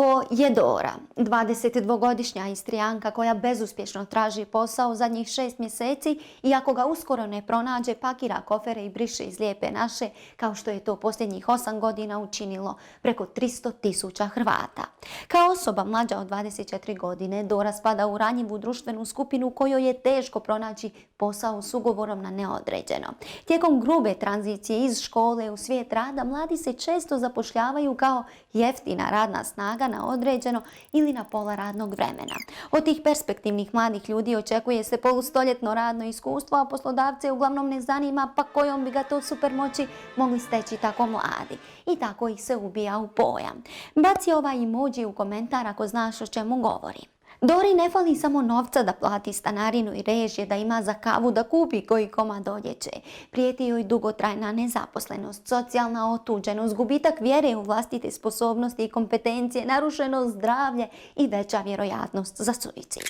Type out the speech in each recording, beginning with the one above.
Ovo je Dora, 22-godišnja Istrijanka koja bezuspješno traži posao zadnjih 6 mjeseci i ako ga uskoro ne pronađe, pakira kofere i briše iz Lijepe naše, kao što je to posljednjih 8 godina učinilo preko 300.000 Hrvata. Kao osoba mlađa od 24 godine, Dora spada u ranjivu društvenu skupinu kojoj je teško pronaći posao s ugovorom na neodređeno. Tijekom grube tranzicije iz škole u svijet rada, mladi se često zapošljavaju kao jeftina radna snaga na određeno ili na pola radnog vremena. Od tih perspektivnih mladih ljudi očekuje se polustoljetno radno iskustvo, a poslodavce uglavnom ne zanima pa kojom bi ga to supermoći mogli steći tako mladi. I tako ih se ubija u pojam. Baci ovaj emoji u komentar ako znaš o čemu govorim. Dori ne fali samo novca da plati stanarinu i režije, da ima za kavu, da kupi koji komad odjeće. Prijeti joj dugotrajna nezaposlenost, socijalna otuđenost, gubitak vjere u vlastite sposobnosti i kompetencije, narušeno zdravlje i veća vjerojatnost za suicid.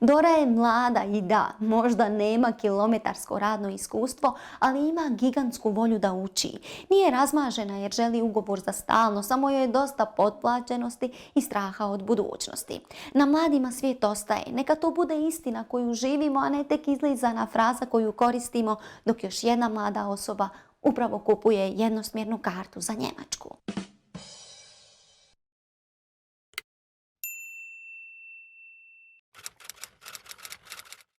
Dora je mlada i da, možda nema kilometarsko radno iskustvo, ali ima gigantsku volju da uči. Nije razmažena jer želi ugovor za stalno, samo joj je dosta potplaćenosti i straha od budućnosti. Na mladima svijet ostaje, neka to bude istina koju živimo, a ne tek izlizana fraza koju koristimo dok još jedna mlada osoba upravo kupuje jednosmjernu kartu za Njemačku.